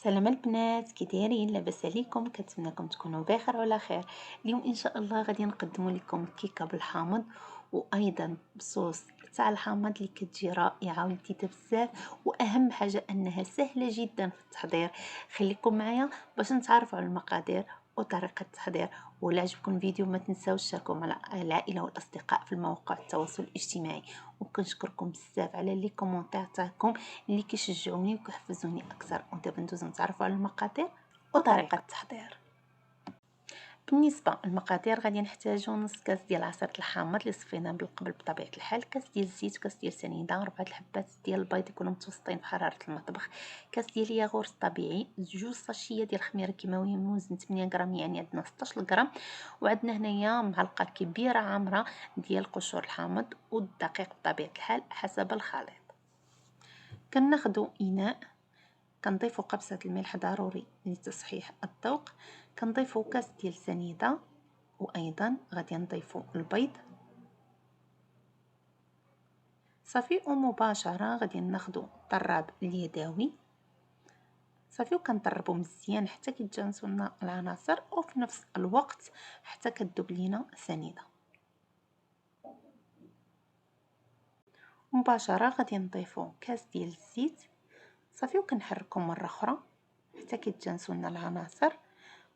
سلام البنات، كي دايرين؟ لاباس عليكم؟ كنتمنىكم تكونوا بخير وعلى خير. اليوم ان شاء الله غادي نقدم لكم الكيكه بالحامض، وايضا بصوص تاع الحامض اللي كتجي رائعه ولذيذه بزاف، واهم حاجه انها سهله جدا في التحضير. خليكم معايا باش نتعرفوا على المقادير وطريقه التحضير. ولا عجبكم الفيديو ما تنساوش تشاركوا مع العائله والاصدقاء في مواقع التواصل الاجتماعي. وكنشكركم بزاف على لي كومونتير تاعكم اللي كيشجعوني وكيحفزوني اكثر. ودابا ندوزو نتعرفوا على المقادير وطريقه التحضير. بالنسبه للمقادير غادي نحتاجو نص كاس ديال عصير الحامض اللي صفيناه بالقبل بطبيعه الحال، كاس ديال الزيت وكاس ديال سنيده، 4 الحبات ديال البيض يكونوا متوسطين بحراره المطبخ، كاس ديال الياغورت طبيعي، 2 ساشيه ديال الخميره كيماويه من وزن 8 غرام، يعني عندنا 16 غرام. وعندنا هنايا معلقه كبيره عامره ديال قشور الحامض، والدقيق بطبيعه الحال حسب الخليط. كناخدو اناء، كنضيفو قبصة الملح ضروري لتصحيح الذوق، كنضيفو كاس ديال سنيدة، وايضا غادي نضيفو البيض صافي. ومباشرة غادي ناخدو الطراب اليدوي صافي، وكنطربو مزيان حتى كيتجانسوا لنا العناصر، وفي نفس الوقت حتى كتذوب لينا سنيدة. مباشرة غادي نضيفو كاس ديال الزيت صافي، وكنحركو مرة اخرى حتى كيتجانسوا لنا العناصر.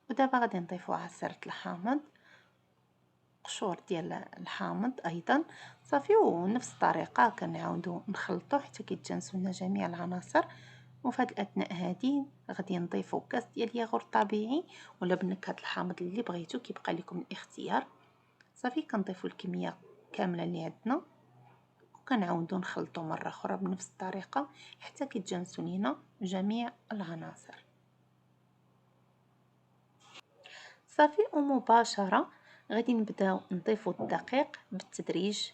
ودابا غادي نضيفو عصير الحامض، قشور ديال الحامض ايضا صافي، ونفس الطريقه كنعاودو نخلطو حتى كيتجانسوا لنا جميع العناصر. وفي هذه الاثناء هذه غادي نضيفو كاس ديال الياغورت طبيعي ولا بنكهه الحامض اللي بغيتو، كيبقى لكم الاختيار. صافي كنضيفو الكميه كامله اللي عندنا، وكنعاودو نخلطو مره اخرى بنفس الطريقه حتى كيتجانسوا لينا جميع العناصر صافي. ومباشره غادي نبداو نضيفو الدقيق بالتدريج،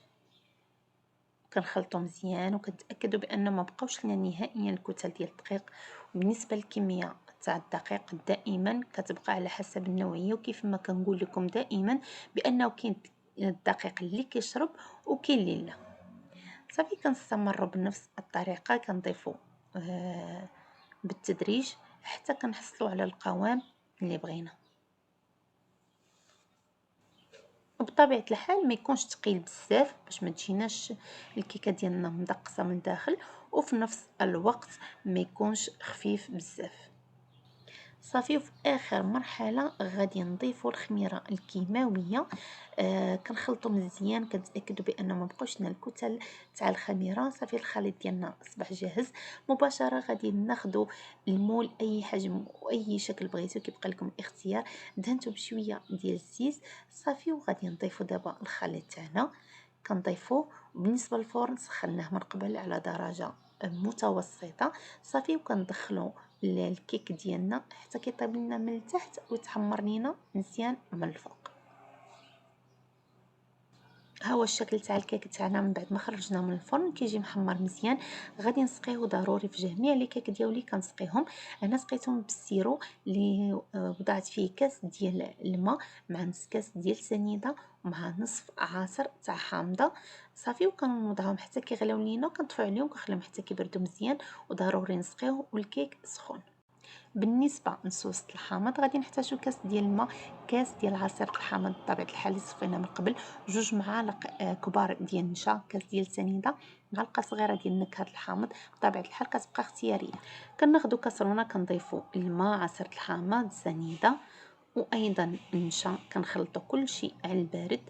كنخلطو مزيان وكنتاكدوا بان ما بقاوش لنا نهائيا الكتل ديال الدقيق. وبالنسبه للكميه تاع الدقيق دائما كتبقى على حسب النوعيه، وكيف ما كنقول لكم دائما بانه كاين الدقيق اللي كيشرب وكاين اللي لا. صافي كنستمروا بنفس الطريقه، كنضيفوا بالتدريج حتى كنحصلوا على القوام اللي بغينا. وبطبيعه الحال ما يكونش ثقيل بزاف باش ما تجيناش الكيكه ديالنا مدقسه من داخل، وفي نفس الوقت ما يكونش خفيف بزاف. صافي وفي اخر مرحله غادي نضيفوا الخميره الكيماويه. كنخلطوا مزيان، كنتاكدوا بان ما بقاوش لنا الكتل تاع الخميره. صافي الخليط ديالنا اصبح جاهز. مباشره غادي ناخذوا المول اي حجم واي شكل بغيتو، كيبقى لكم الاختيار. دهنتو بشويه ديال الزيت صافي، وغادي نضيفوا دابا الخليط تاعنا كنضيفوه. بالنسبه للفرن سخناه من قبل على درجه متوسطه صافي، وكندخلو الكيك ديالنا حتى كيطيب لنا من التحت ويتحمر لينا مزيان من الفوق. ها هو الشكل تاع الكيك تاعنا من بعد ما خرجناه من الفرن، كيجي محمر مزيان. غادي نسقيه ضروري في جميع لي كيك ديالي كنسقيهم. انا سقيتهم بالسيرو اللي وضعت فيه كاس ديال الماء مع نص كاس ديال سنيده ومع نصف عصير تاع حامضه صافي، وكنوضعهم حتى كيغليو لينا، وكنطفيو عليهم وكنخليهم حتى كيبردوا مزيان. وضروري نسقيوه والكيك سخون. بالنسبه لصوص الحامض غادي نحتاجو كاس ديال الماء، كاس ديال عصير الحامض بطبيعه الحال اللي صفيناه من قبل، 2 معالق كبار ديال النشا، كاس ديال سنيده، معلقه صغيره ديال نكهه الحامض بطبيعه الحال كتبقى اختياريه. كناخذوا كاسرونه كنضيفوا الماء، عصير الحامض، سنيده، وايضا النشا، كنخلطوا كل شيء على البارد.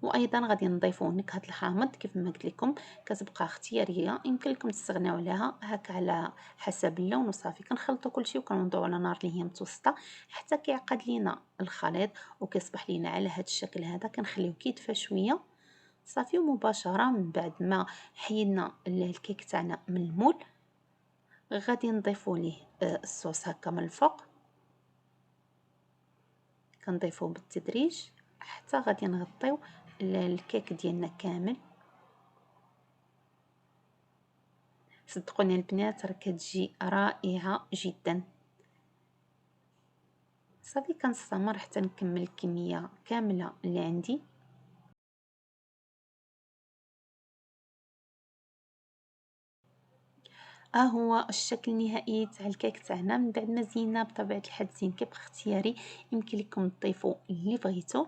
وايضا غادي نضيفوا نكهه الحامض كيف ما قلت لكم كتبقى اختياريه، يمكن لكم تستغناو عليها هكا على حسب اللون. وصافي كنخلطوا كل شيء وكنوضعوا على نار اللي هي متوسطه حتى كيعقد لينا الخليط وكيصبح لينا على هذا الشكل هذا. كنخليوه كيدفى شويه صافي. ومباشره من بعد ما حيدنا الكيك تاعنا من المول غادي نضيفوا ليه الصوص هكا من الفوق، كنضيفوه بالتدريج حتى غادي نغطيو الكيك ديالنا كامل. صدقوني البنات راه كتجي رائعه جدا. صافي كنستمر حتى نكمل الكميه كامله اللي عندي. هو الشكل النهائي تاع الكيك تاعنا من بعد ما زينا بطبيعة الحال تزيين كيبقى اختياري، يمكن لكم تضيفوا اللي بغيتو.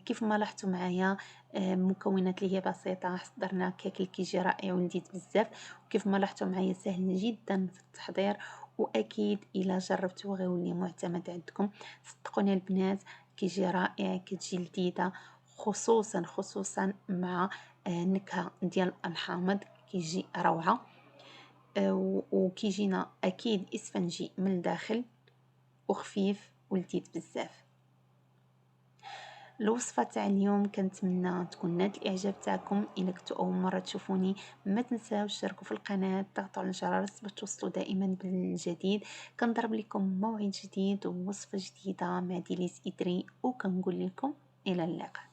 كيف ما لاحظتوا معايا المكونات اللي هي بسيطة حضرنا كيك اللي كيجي رائع ولذيذ بزاف، وكيف ما لاحظتوا معايا سهل جدا في التحضير، واكيد الا جربتوه غيولي معتمد عندكم. صدقوني البنات كيجي رائع، كتجي لذيذة، خصوصا مع النكهة ديال الحامض كيجي روعة. وكيجينا اكيد اسفنجي من الداخل وخفيف ولذيذ بزاف. الوصفة تاع اليوم كنتمنى تكون نالت الاعجاب تاعكم. الا كنتو اول مره تشوفوني ما تنساوش تشتركوا في القناه، تضغطوا على الجرس باش توصلوا دائما بالجديد. كنضرب لكم موعد جديد ووصفه جديده مع ديليس ادري، وكنقول لكم الى اللقاء.